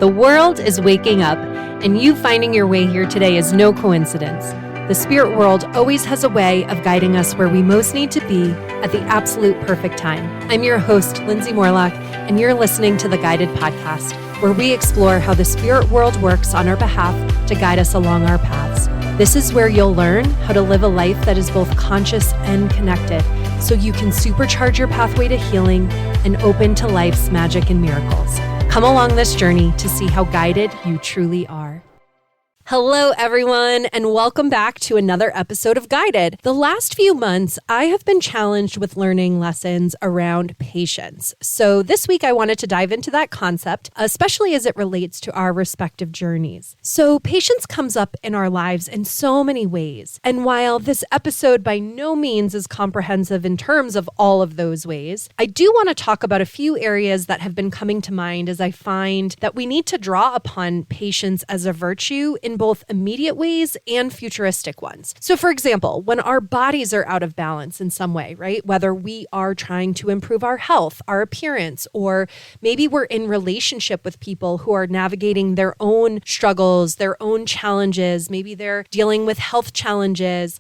The world is waking up, and you finding your way here today is no coincidence. The spirit world always has a way of guiding us where we most need to be at the absolute perfect time. I'm your host, Lindsay Morlock, and you're listening to the Guided Podcast, where we explore how the spirit world works on our behalf to guide us along our paths. This is where you'll learn how to live a life that is both conscious and connected, so you can supercharge your pathway to healing and open to life's magic and miracles. Come along this journey to see how guided you truly are. Hello, everyone, and welcome back to another episode of Guided. The last few months, I have been challenged with learning lessons around patience. So this week, I wanted to dive into that concept, especially as it relates to our respective journeys. So patience comes up in our lives in so many ways. And while this episode by no means is comprehensive in terms of all of those ways, I do want to talk about a few areas that have been coming to mind as I find that we need to draw upon patience as a virtue in both immediate ways and futuristic ones. So for example, when our bodies are out of balance in some way, right? Whether we are trying to improve our health, our appearance, or maybe we're in relationship with people who are navigating their own struggles, their own challenges, maybe they're dealing with health challenges.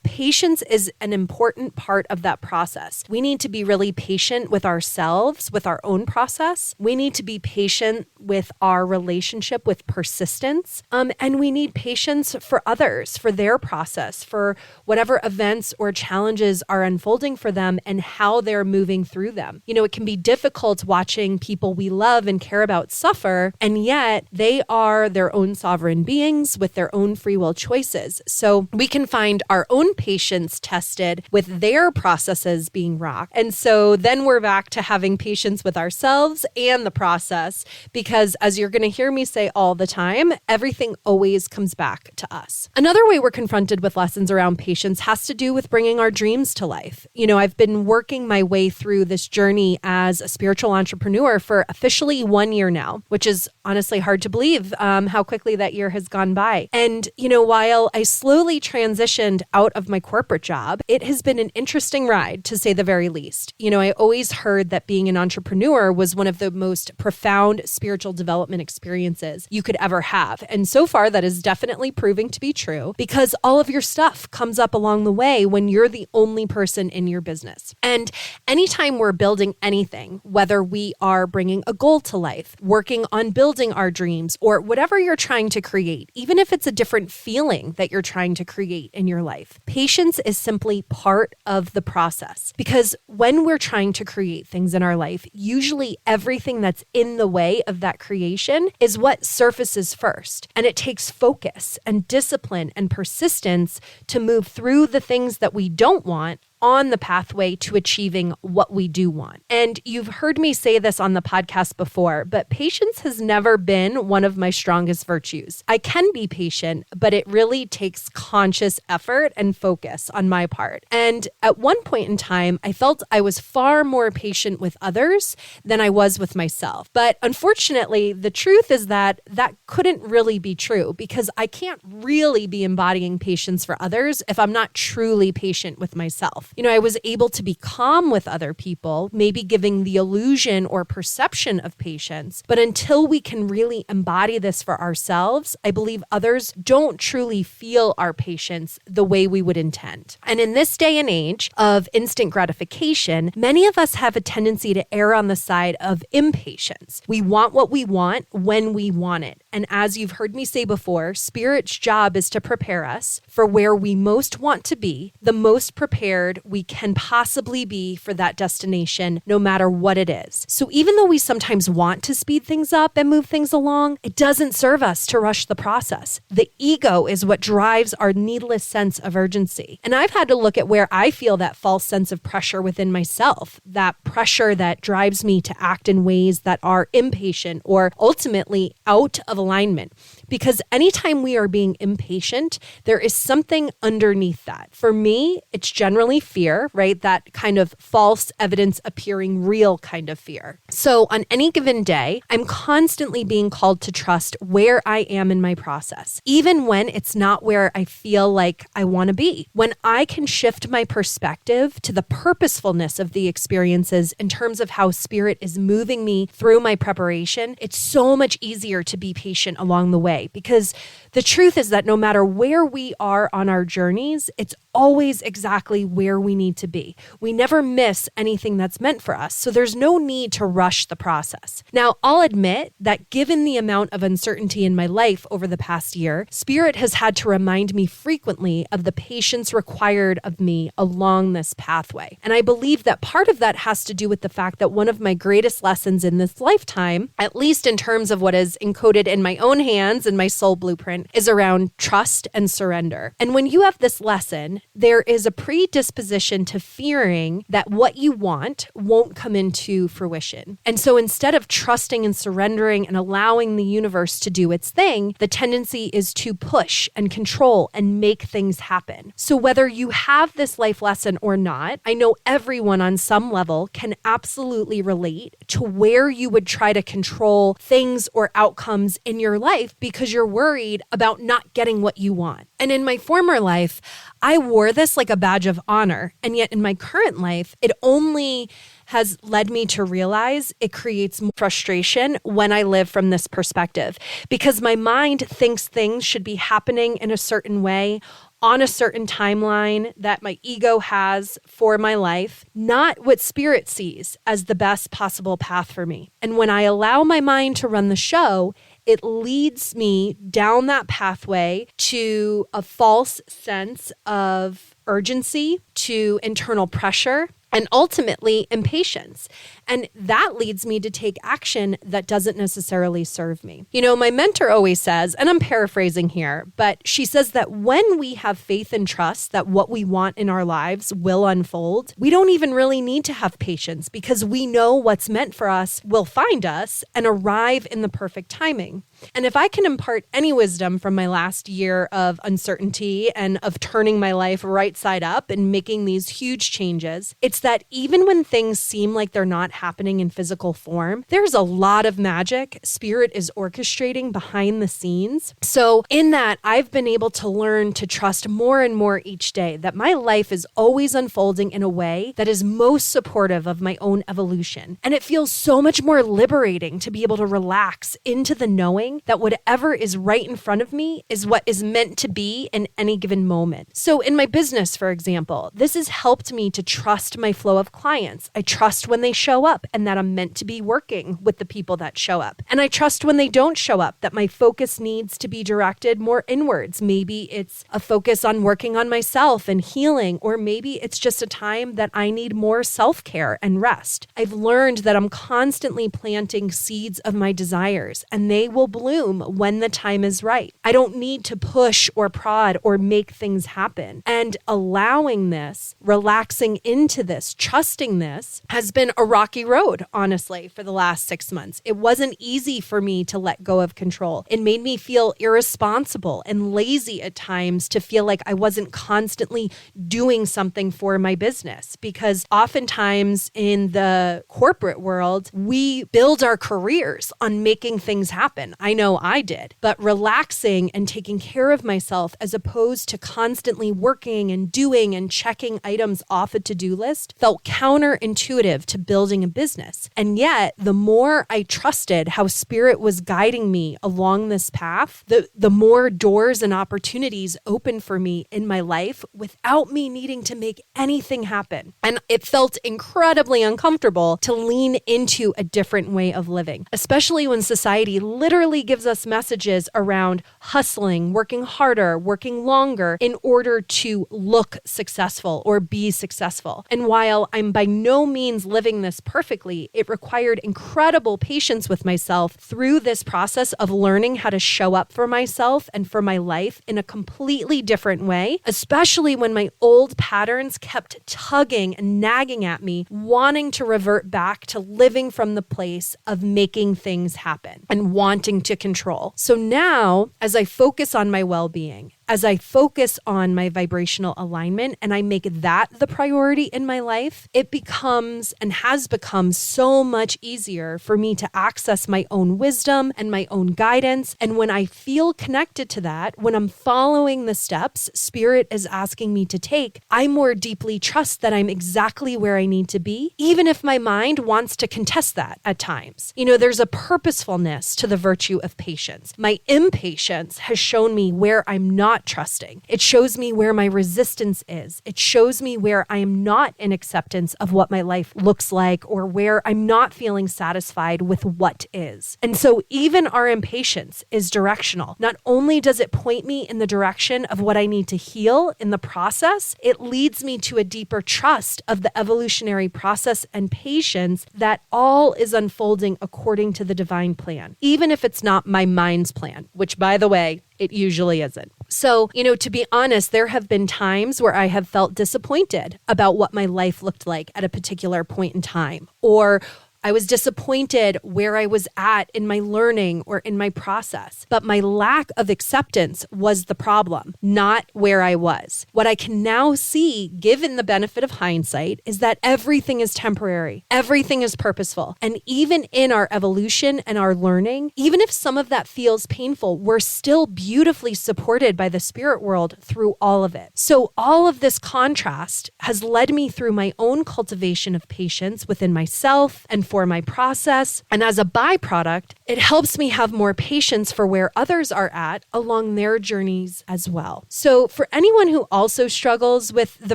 Patience is an important part of that process. We need to be really patient with ourselves, with our own process. We need to be patient with our relationship with persistence. And we need patience for others, for their process, for whatever events or challenges are unfolding for them and how they're moving through them. It can be difficult watching people we love and care about suffer, and yet they are their own sovereign beings with their own free will choices. So we can find our own patience tested with their processes being rocked. And so then we're back to having patience with ourselves and the process, because as you're going to hear me say all the time, everything always comes back to us. Another way we're confronted with lessons around patience has to do with bringing our dreams to life. I've been working my way through this journey as a spiritual entrepreneur for officially 1 year now, which is honestly hard to believe how quickly that year has gone by. And, while I slowly transitioned out of my corporate job, it has been an interesting ride, to say the very least. I always heard that being an entrepreneur was one of the most profound spiritual development experiences you could ever have. And so far, that is definitely proving to be true, because all of your stuff comes up along the way when you're the only person in your business. And anytime we're building anything, whether we are bringing a goal to life, working on building our dreams, or whatever you're trying to create, even if it's a different feeling that you're trying to create in your life, patience is simply part of the process. Because when we're trying to create things in our life, usually everything that's in the way of that creation is what surfaces first. And it takes focus and discipline and persistence to move through the things that we don't want on the pathway to achieving what we do want. And you've heard me say this on the podcast before, but patience has never been one of my strongest virtues. I can be patient, but it really takes conscious effort and focus on my part. And at one point in time, I felt I was far more patient with others than I was with myself. But unfortunately, the truth is that couldn't really be true, because I can't really be embodying patience for others if I'm not truly patient with myself. I was able to be calm with other people, maybe giving the illusion or perception of patience. But until we can really embody this for ourselves, I believe others don't truly feel our patience the way we would intend. And in this day and age of instant gratification, many of us have a tendency to err on the side of impatience. We want what we want when we want it. And as you've heard me say before, Spirit's job is to prepare us for where we most want to be, the most prepared we can possibly be for that destination, no matter what it is. So even though we sometimes want to speed things up and move things along, it doesn't serve us to rush the process. The ego is what drives our needless sense of urgency. And I've had to look at where I feel that false sense of pressure within myself, that pressure that drives me to act in ways that are impatient or ultimately out of alignment. because anytime we are being impatient, there is something underneath that. For me, it's generally fear, right? That kind of false evidence appearing real kind of fear. So on any given day, I'm constantly being called to trust where I am in my process, even when it's not where I feel like I want to be. When I can shift my perspective to the purposefulness of the experiences in terms of how spirit is moving me through my preparation, it's so much easier to be patient along the way, because the truth is that no matter where we are on our journeys, it's always exactly where we need to be. We never miss anything that's meant for us, so there's no need to rush the process. Now, I'll admit that given the amount of uncertainty in my life over the past year, Spirit has had to remind me frequently of the patience required of me along this pathway. And I believe that part of that has to do with the fact that one of my greatest lessons in this lifetime, at least in terms of what is encoded in my own hands and my soul blueprint, is around trust and surrender. And when you have this lesson, there is a predisposition to fearing that what you want won't come into fruition. And so instead of trusting and surrendering and allowing the universe to do its thing, the tendency is to push and control and make things happen. So whether you have this life lesson or not, I know everyone on some level can absolutely relate to where you would try to control things or outcomes in your life because you're worried about not getting what you want. And in my former life, I wore this like a badge of honor. And yet in my current life, it only has led me to realize it creates more frustration when I live from this perspective, because my mind thinks things should be happening in a certain way on a certain timeline that my ego has for my life, not what spirit sees as the best possible path for me. And when I allow my mind to run the show, it leads me down that pathway to a false sense of urgency, to internal pressure, and ultimately impatience. And that leads me to take action that doesn't necessarily serve me. You know, my mentor always says, and I'm paraphrasing here, but she says that when we have faith and trust that what we want in our lives will unfold, we don't even really need to have patience because we know what's meant for us will find us and arrive in the perfect timing. And if I can impart any wisdom from my last year of uncertainty and of turning my life right side up and making these huge changes, it's that even when things seem like they're not happening in physical form, there's a lot of magic spirit is orchestrating behind the scenes. So in that, I've been able to learn to trust more and more each day that my life is always unfolding in a way that is most supportive of my own evolution. And it feels so much more liberating to be able to relax into the knowing that whatever is right in front of me is what is meant to be in any given moment. So in my business, for example, this has helped me to trust my flow of clients. I trust when they show up and that I'm meant to be working with the people that show up. And I trust when they don't show up that my focus needs to be directed more inwards. Maybe it's a focus on working on myself and healing, or maybe it's just a time that I need more self-care and rest. I've learned that I'm constantly planting seeds of my desires and they will bloom when the time is right. I don't need to push or prod or make things happen. And allowing this, relaxing into this, trusting this has been a rocky road, honestly, for the last 6 months. It wasn't easy for me to let go of control. It made me feel irresponsible and lazy at times to feel like I wasn't constantly doing something for my business, because oftentimes in the corporate world, we build our careers on making things happen. I know I did, but relaxing and taking care of myself as opposed to constantly working and doing and checking items off a to-do list felt counterintuitive to building a business. And yet, the more I trusted how spirit was guiding me along this path, the more doors and opportunities opened for me in my life without me needing to make anything happen. And it felt incredibly uncomfortable to lean into a different way of living, especially when society literally gives us messages around hustling, working harder, working longer in order to look successful or be successful. And while I'm by no means living this perfectly, it required incredible patience with myself through this process of learning how to show up for myself and for my life in a completely different way, especially when my old patterns kept tugging and nagging at me, wanting to revert back to living from the place of making things happen and wanting to control. So now, as I focus on my well-being, as I focus on my vibrational alignment and I make that the priority in my life, it becomes and has become so much easier for me to access my own wisdom and my own guidance. And when I feel connected to that, when I'm following the steps Spirit is asking me to take, I more deeply trust that I'm exactly where I need to be, even if my mind wants to contest that at times. There's a purposefulness to the virtue of patience. My impatience has shown me where I'm not trusting. It shows me where my resistance is. It shows me where I am not in acceptance of what my life looks like or where I'm not feeling satisfied with what is. And so even our impatience is directional. Not only does it point me in the direction of what I need to heal in the process, it leads me to a deeper trust of the evolutionary process and patience that all is unfolding according to the divine plan, even if it's not my mind's plan, which, by the way, it usually isn't. So, to be honest, there have been times where I have felt disappointed about what my life looked like at a particular point in time, or I was disappointed where I was at in my learning or in my process, but my lack of acceptance was the problem, not where I was. What I can now see, given the benefit of hindsight, is that everything is temporary. Everything is purposeful. And even in our evolution and our learning, even if some of that feels painful, we're still beautifully supported by the spirit world through all of it. So all of this contrast has led me through my own cultivation of patience within myself and for my process. And as a byproduct, it helps me have more patience for where others are at along their journeys as well. So for anyone who also struggles with the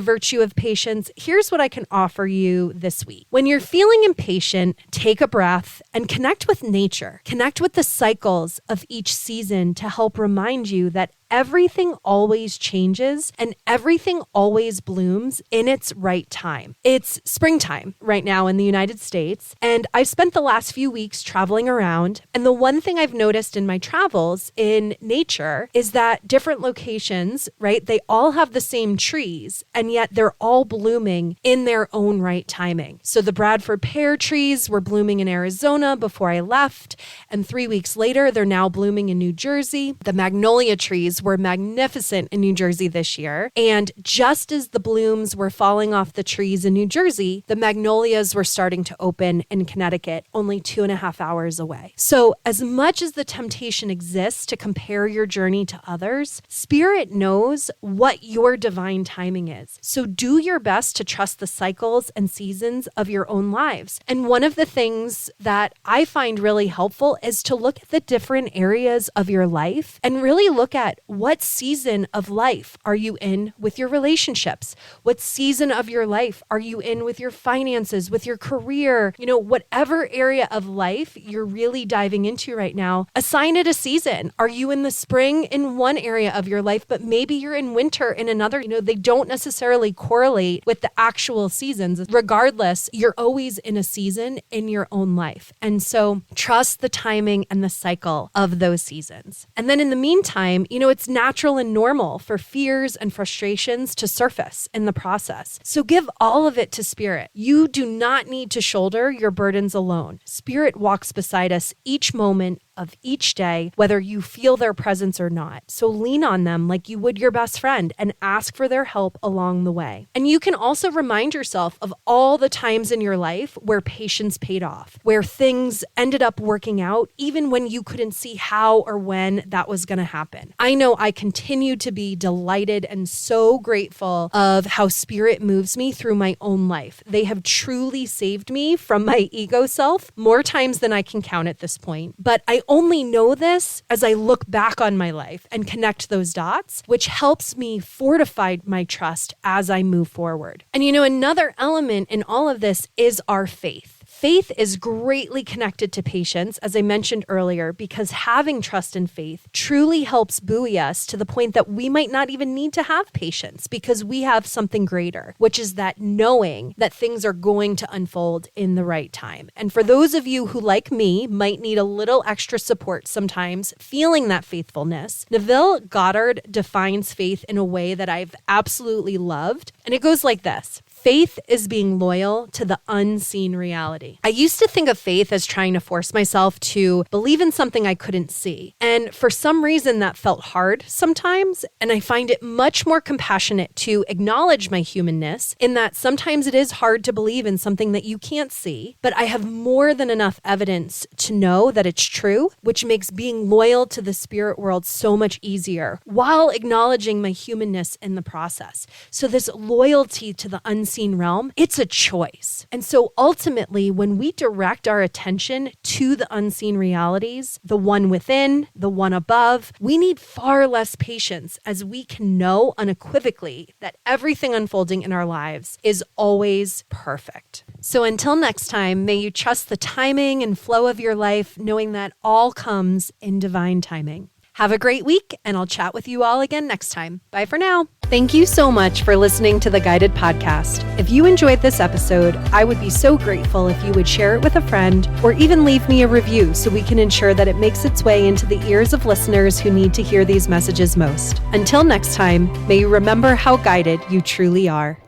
virtue of patience, here's what I can offer you this week. When you're feeling impatient, take a breath and connect with nature. Connect with the cycles of each season to help remind you that everything always changes and everything always blooms in its right time. It's springtime right now in the United States, and I've spent the last few weeks traveling around. And the one thing I've noticed in my travels in nature is that different locations, right, they all have the same trees, and yet they're all blooming in their own right timing. So the Bradford pear trees were blooming in Arizona before I left, and 3 weeks later, they're now blooming in New Jersey. The magnolia trees were magnificent in New Jersey this year. And just as the blooms were falling off the trees in New Jersey, the magnolias were starting to open in Connecticut, only 2.5 hours away. So as much as the temptation exists to compare your journey to others, Spirit knows what your divine timing is. So do your best to trust the cycles and seasons of your own lives. And one of the things that I find really helpful is to look at the different areas of your life and really look at what season of life are you in with your relationships? What season of your life are you in with your finances, with your career? Whatever area of life you're really diving into right now, assign it a season. Are you in the spring in one area of your life, but maybe you're in winter in another? They don't necessarily correlate with the actual seasons. Regardless, you're always in a season in your own life. And so trust the timing and the cycle of those seasons. And then in the meantime, it's natural and normal for fears and frustrations to surface in the process. So give all of it to Spirit. You do not need to shoulder your burdens alone. Spirit walks beside us each moment of each day, whether you feel their presence or not. So lean on them like you would your best friend and ask for their help along the way. And you can also remind yourself of all the times in your life where patience paid off, where things ended up working out, even when you couldn't see how or when that was going to happen. I know I continue to be delighted and so grateful of how Spirit moves me through my own life. They have truly saved me from my ego self more times than I can count at this point. But I only know this as I look back on my life and connect those dots, which helps me fortify my trust as I move forward. And another element in all of this is our faith. Faith is greatly connected to patience, as I mentioned earlier, because having trust and faith truly helps buoy us to the point that we might not even need to have patience because we have something greater, which is that knowing that things are going to unfold in the right time. And for those of you who, like me, might need a little extra support sometimes feeling that faithfulness, Neville Goddard defines faith in a way that I've absolutely loved. And it goes like this. Faith is being loyal to the unseen reality. I used to think of faith as trying to force myself to believe in something I couldn't see. And for some reason that felt hard sometimes. And I find it much more compassionate to acknowledge my humanness in that sometimes it is hard to believe in something that you can't see, but I have more than enough evidence to know that it's true, which makes being loyal to the spirit world so much easier while acknowledging my humanness in the process. So this loyalty to the unseen realm, it's a choice. And so ultimately, when we direct our attention to the unseen realities, the one within, the one above, we need far less patience as we can know unequivocally that everything unfolding in our lives is always perfect. So until next time, may you trust the timing and flow of your life, knowing that all comes in divine timing. Have a great week, and I'll chat with you all again next time. Bye for now. Thank you so much for listening to the Guided Podcast. If you enjoyed this episode, I would be so grateful if you would share it with a friend or even leave me a review so we can ensure that it makes its way into the ears of listeners who need to hear these messages most. Until next time, may you remember how guided you truly are.